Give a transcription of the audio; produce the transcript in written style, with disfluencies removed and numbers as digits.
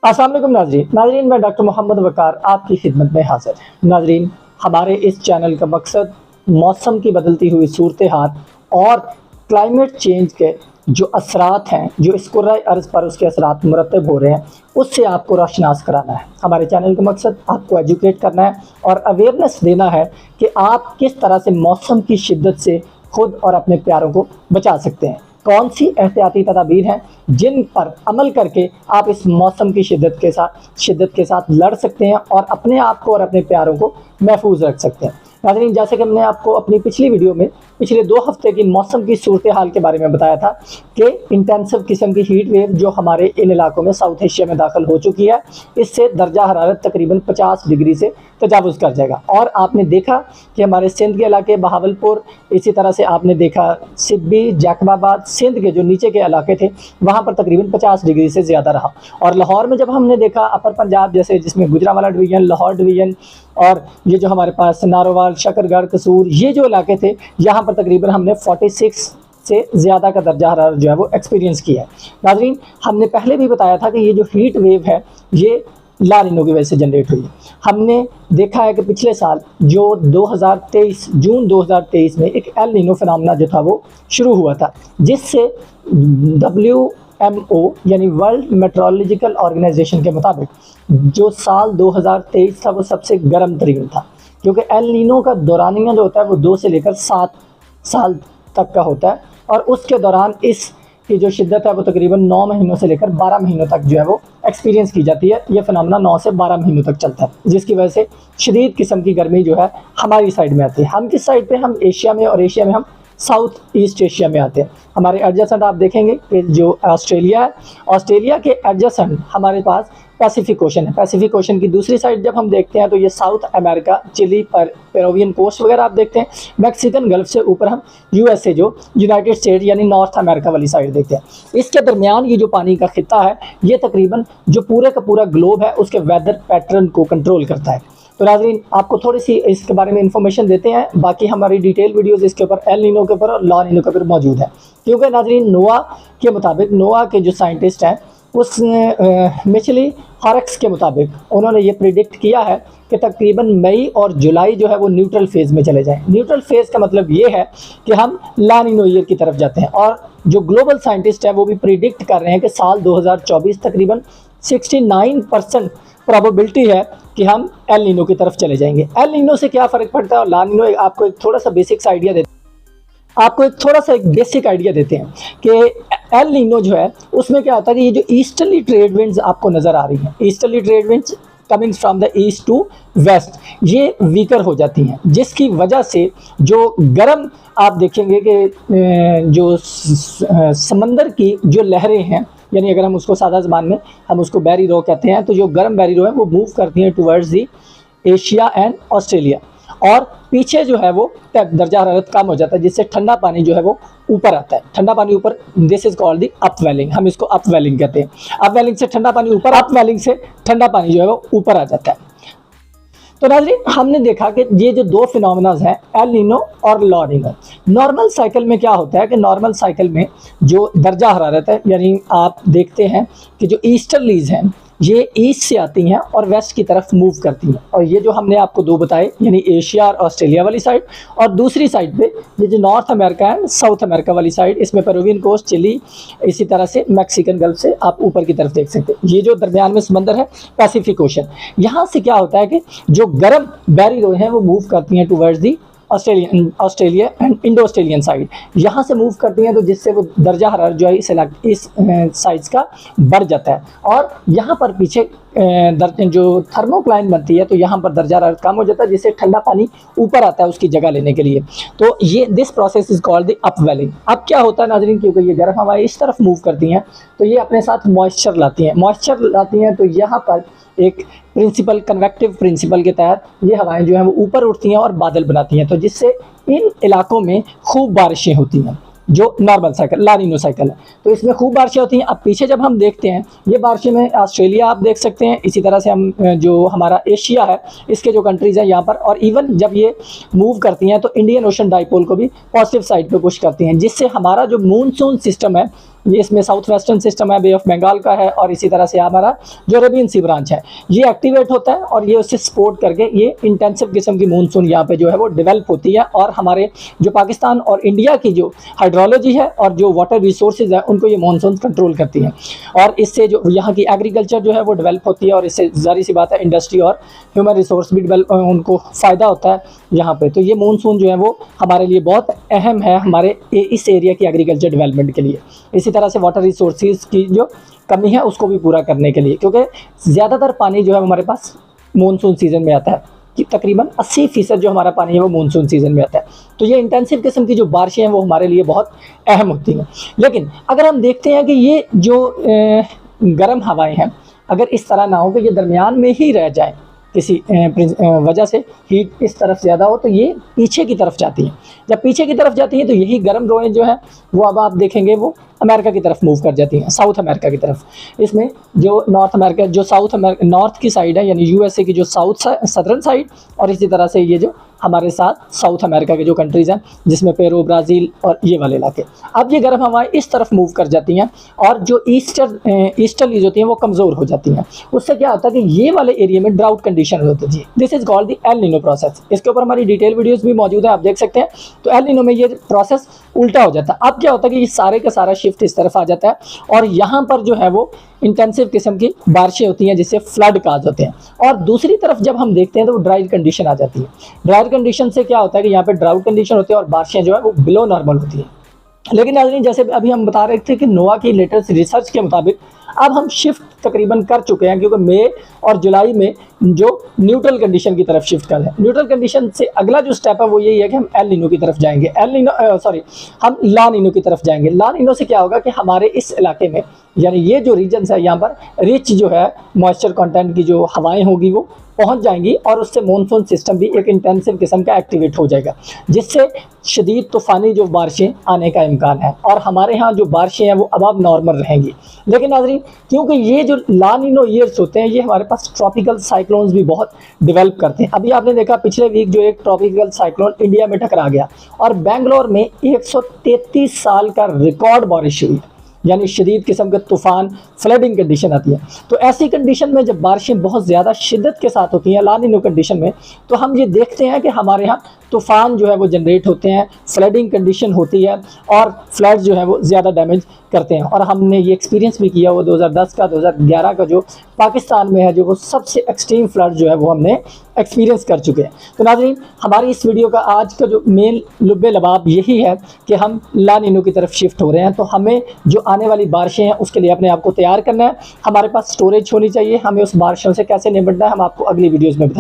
अस्सलाम वालेकुम नाजरीन, मैं डॉक्टर मोहम्मद वकार आपकी खिदमत में हाजिर। नाजरीन, हमारे इस चैनल का मकसद मौसम की बदलती हुई सूरत हाल और क्लाइमेट चेंज के जो असरात हैं, जो इस कुर्राए अर्ज़ पर उसके असरात मुरतब हो रहे हैं, उससे आपको रोशनास कराना है। हमारे चैनल का मकसद आपको एजुकेट करना है और अवेयरनेस देना है कि आप किस तरह से मौसम की शिद्दत से खुद और अपने प्यारों को बचा सकते हैं। कौन सी एहतियाती तदाबीर हैं जिन पर अमल करके आप इस मौसम की शिद्दत के साथ लड़ सकते हैं और अपने आप को और अपने प्यारों को महफूज रख सकते हैं। नाज़रीन, जैसे कि हमने आपको अपनी पिछली वीडियो में पिछले 2 हफ्ते की मौसम की सूरत हाल के बारे में बताया था कि इंटेंसिव किस्म की हीट वेव जो हमारे इन इलाकों में साउथ एशिया में दाखिल हो चुकी है, इससे दर्जा हरारत तकरीबन 50 डिग्री से तजावुज़ कर जाएगा। और आपने देखा कि हमारे सिंध के इलाके, बहावलपुर, इसी तरह से आपने देखा सिब्बी, जैकबाबाद, सिंध के जो नीचे के इलाके थे वहाँ पर तकरीबन 50 डिग्री से ज़्यादा रहा। और लाहौर में जब हमने देखा, अपर पंजाब जैसे जिसमें गुजरांवाला डिवीज़न, लाहौर डिवीज़न और ये जो हमारे पास नारोवाल, शकरगढ़, कसूर, ये जो इलाके थे, यहाँ पर तकरीबन हमने 46 से ज़्यादा का दर्जा हरारत जो है वो एक्सपीरियंस किया है। नाज़रीन, हमने पहले भी बताया था कि ये जो हीट वेव है ये ला नीनो की वजह से जनरेट हुई है। हमने देखा है कि पिछले साल जो 2023 जून 2023 में एक एल नीनो फिनोमेना जो था वो शुरू हुआ था, जिससे WMO यानी वर्ल्ड मेट्रोलॉजिकल ऑर्गेनाइजेशन के मुताबिक जो साल 2023 था वो सबसे गर्म तरीन था, क्योंकि एल नीनो का दौरानिया जो होता है वो 2 से लेकर 7 साल तक का होता है और उसके दौरान इस की जो शिद्दत है वो तकरीबन 9 महीनों से लेकर 12 महीनों तक जो है वो एक्सपीरियंस की जाती है। ये फिनोमेना 9 से 12 महीनों तक चलता है, जिसकी वजह से शदीद किस्म की गर्मी जो है हमारी साइड में आती है। हम किस साइड पे? हम एशिया में, और एशिया में हम साउथ ईस्ट एशिया में आते हैं। हमारे एडजेसेंट आप देखेंगे कि जो ऑस्ट्रेलिया है, ऑस्ट्रेलिया के एडजेसेंट हमारे पास पैसिफिक ओशन है। पैसिफिक ओशन की दूसरी साइड जब हम देखते हैं तो ये South America, Chile, Peruvian coast वगैरह आप देखते हैं। मैक्सिकन गल्फ से ऊपर हम USA जो यूनाइटेड स्टेट यानी नॉर्थ अमेरिका वाली साइड देखते हैं। इसके दरमियान ये जो पानी का खित्ता है ये तकरीबन जो पूरे का पूरा ग्लोब है उसके वेदर पैटर्न को कंट्रोल करता है। तो नाज़रीन, आपको थोड़ी सी इसके बारे में इंफॉर्मेशन देते हैं। बाकी हमारी डिटेल वीडियोस इसके ऊपर एल नीनो के ऊपर और ला नीनो के ऊपर मौजूद है, क्योंकि नाज़रीन नोआ के मुताबिक, नोआ के जो साइंटिस्ट हैं उस मिचली हॉरक्स के मुताबिक उन्होंने ये प्रिडिक्ट किया है कि तकरीबन मई और जुलाई जो है वो न्यूट्रल फेज़ में चले जाएं। न्यूट्रल फेज़ का मतलब ये है कि हम ला नीनो ईयर की तरफ जाते हैं। और जो ग्लोबल साइंटिस्ट हैं वो भी प्रिडिक्ट कर रहे हैं कि साल 2024 तकरीबन 69% प्रोबेबिलिटी है कि हम एल नीनो की तरफ चले जाएंगे। एल नीनो से क्या फ़र्क पड़ता है और ला नीनो, आपको एक थोड़ा सा बेसिक आइडिया देते हैं कि एल नीनो जो है उसमें क्या होता है कि ये जो ईस्टर्ली ट्रेड विंड्स आपको नज़र आ रही हैं, easterly trade winds coming from the east to west, ये वीकर हो जाती हैं, जिसकी वजह से जो गर्म आप देखेंगे कि जो समंदर की जो लहरें हैं, यानी अगर हम उसको सादा ज़बान में हम उसको बैरी रो कहते हैं, तो जो गर्म बैरी रो है वो मूव करती हैं towards the Asia and Australia, और पीछे जो है वो दर्जा हरारत कम हो जाता है, जिससे ठंडा पानी जो है वो ऊपर आता है। ठंडा पानी ऊपर, this is called the upwelling, हम इसको अपवेलिंग कहते हैं। अपवेलिंग से ठंडा पानी ऊपर, अपवेलिंग से ठंडा पानी जो है वो ऊपर आ जाता है। तो नाज़रीन, हमने देखा कि ये जो 2 फिनोमेनाज हैं, एल नीनो और ला नीनो, नॉर्मल साइकिल में क्या होता है कि नॉर्मल साइकिल में जो दर्जा हरारत है, यानी आप देखते हैं कि जो ईस्टर्लीज हैं ये ईस्ट से आती हैं और वेस्ट की तरफ मूव करती हैं। और ये जो हमने आपको 2 बताए, यानी एशिया और ऑस्ट्रेलिया वाली साइड, और दूसरी साइड पे ये जो north America and south America वाली साइड, इसमें पेरुवियन कोस्ट, चिली, इसी तरह से मैक्सिकन गल्फ से आप ऊपर की तरफ देख सकते हैं। ये जो दरमियान में समंदर है पैसिफिक ओशन, यहाँ से क्या होता है कि जो गर्म बैरी रो हैं वो मूव करती हैं towards the Australia and Indo Australian side, यहाँ से मूव करती हैं, तो जिससे वो दर्जा हरारत जो है इस साइज़ का बढ़ जाता है। और यहाँ पर पीछे जो थर्मोक्लाइन बनती है तो यहाँ पर दर्जा हरारत कम हो जाता है, जिससे ठंडा पानी ऊपर आता है उसकी जगह लेने के लिए। तो ये this process is called the upwelling. अब क्या होता है नाज़रीन, क्योंकि ये गर्म हवाएं इस तरफ मूव करती हैं तो ये अपने साथ मॉइस्चर लाती हैं, तो यहाँ पर एक प्रिंसिपल, कन्वेक्टिव प्रिंसिपल के तहत ये हवाएं जो हैं वो ऊपर उठती हैं और बादल बनाती हैं, तो जिससे इन इलाकों में खूब बारिशें होती हैं। जो नॉर्मल साइकिल, ला नीनो साइकिल है, तो इसमें खूब बारिशें होती हैं। अब पीछे जब हम देखते हैं ये बारिशें में ऑस्ट्रेलिया आप देख सकते हैं, इसी तरह से हम जो हमारा एशिया है इसके जो कंट्रीज़ हैं यहाँ पर, और इवन जब ये मूव करती हैं तो इंडियन ओशन डाइपोल को भी पॉजिटिव साइड पे पुश करती हैं, जिससे हमारा जो मूनसून सिस्टम है ये इसमें साउथ वेस्टर्न सिस्टम है, बे ऑफ बंगाल का है, और इसी तरह से हमारा जो अरेबियन सी ब्रांच है ये एक्टिवेट होता है और ये उससे सपोर्ट करके ये इंटेंसिव किस्म की मानसून यहाँ पे जो है वो डेवलप होती है, और हमारे जो पाकिस्तान और इंडिया की जो हाइड्रोलॉजी है और जो वाटर रिसोर्सेज है उनको ये मानसून कंट्रोल करती हैं, और इससे जो यहाँ की एग्रीकल्चर जो है वो डेवलप होती है, और इससे जारी सी बात है इंडस्ट्री और ह्यूमन रिसोर्स भी डेवलप उनको फ़ायदा होता है यहाँ पे। तो ये मानसून जो है वो हमारे लिए बहुत अहम है हमारे इस एरिया की एग्रीकल्चर डेवलपमेंट के लिए। इसी तरह से वाटर रिसोर्सेज की जो कमी है उसको भी पूरा करने के लिए, क्योंकि ज़्यादातर पानी जो है हमारे पास मानसून सीज़न में आता है, कि तकरीबन 80% जो हमारा पानी है वो मानसून सीज़न में आता है। तो ये इंटेंसिव किस्म की जो बारिशें हैं वो हमारे लिए बहुत अहम होती हैं। लेकिन अगर हम देखते हैं कि ये जो गर्म हवाएं हैं अगर इस तरह ना हो कि ये दरमियान में ही रह जाए, किसी वजह से हीट इस तरफ ज़्यादा हो, तो ये पीछे की तरफ जाती हैं। जब पीछे की तरफ जाती हैं तो यही गर्म रोएं जो है वो अब आप देखेंगे वो अमेरिका की तरफ मूव कर जाती हैं, साउथ अमेरिका की तरफ। इसमें जो नॉर्थ अमेरिका, जो नॉर्थ की साइड है यानी यूएसए की जो सदर्न साइड, और इसी तरह से ये जो हमारे साथ साउथ अमेरिका के जो कंट्रीज़ हैं जिसमें पेरू, ब्राज़ील और ये वाले इलाके, अब ये गर्म हवाएं इस तरफ मूव कर जाती हैं और जो ईस्टर्लीज होती हैं वो कमज़ोर हो जाती हैं। उससे क्या होता है कि ये वाले एरिया में ड्राउट कंडीशन होती है। This is called the El Nino process. इसके ऊपर हमारी डिटेल वीडियोज़ भी मौजूद है, आप देख सकते हैं। तो एल नीनो में ये प्रोसेस उल्टा हो जाता है। अब क्या होता है कि ये सारे का सारा शिफ्ट इस तरफ आ जाता है और यहाँ पर जो है वो इंटेंसिव किस्म की बारिशें होती हैं जिससे फ्लड काज होते हैं। और दूसरी तरफ जब हम देखते हैं तो वो ड्राई कंडीशन आ जाती है। ड्राई कंडीशन से क्या होता है कि यहाँ पे ड्राउट कंडीशन होती है और बारिशें जो है वो बिलो नॉर्मल होती हैं। लेकिन नाज़रीन, जैसे अभी हम बता रहे थे कि नोवा की लेटेस्ट रिसर्च के मुताबिक अब हम शिफ्ट तकरीबन कर चुके हैं, क्योंकि मई और जुलाई में जो न्यूट्रल कंडीशन की तरफ शिफ्ट कर रहे हैं। न्यूट्रल कंडीशन से अगला जो स्टेप है वो यही है कि हम एल नीनो की तरफ जाएंगे, हम ला नीनो की तरफ जाएंगे। ला नीनो से क्या होगा कि हमारे इस इलाके में यानी ये जो रीजन्स है यहाँ पर रिच जो है मॉइस्चर कंटेंट की जो हवाएं होगी वो पहुंच जाएंगी और उससे मानसून सिस्टम भी एक इंटेंसिव किस्म का एक्टिवेट हो जाएगा, जिससे शदीद तूफ़ानी जो बारिशें आने का इम्कान है और हमारे यहाँ जो बारिशें हैं वो अब नॉर्मल रहेंगी। लेकिन नाज़रीन, क्योंकि ये जो ला नीनो ईयर्स होते हैं ये हमारे पास ट्रॉपिकल साइक्लोन्स भी बहुत डेवलप करते हैं। अभी आपने देखा पिछले वीक जो एक ट्रॉपिकल साइक्लोन इंडिया में टकरा गया और बेंगलोर में 133 साल का रिकॉर्ड बारिश हुई, यानी शदीद किस्म के तूफ़ान, फ्लडिंग कंडीशन आती है। तो ऐसी कंडीशन में जब बारिशें बहुत ज़्यादा शिद्दत के साथ होती हैं ला नीनो कंडीशन में, तो हम ये देखते हैं कि हमारे यहाँ तूफ़ान जो है वो जनरेट होते हैं, फ्लडिंग कंडीशन होती है और फ्लड जो है वो ज़्यादा डैमेज करते हैं। और हमने ये एक्सपीरियंस भी किया वो 2010 का 2011 का जो पाकिस्तान में है जो वो सबसे एक्सट्रीम फ्लड जो है वो हमने एक्सपीरियंस कर चुके हैं। तो नाज़रीन, हमारी इस वीडियो का आज का जो मेन लुब्बे लबाब यही है कि हम ला नीनो की तरफ शिफ्ट हो रहे हैं। तो हमें जो आने वाली बारिशें हैं उसके लिए अपने आप को तैयार करना है, हमारे पास स्टोरेज होनी चाहिए, हमें उस बारिशों से कैसे निपटना है हम आपको अगली वीडियोज़ में बताएंगे।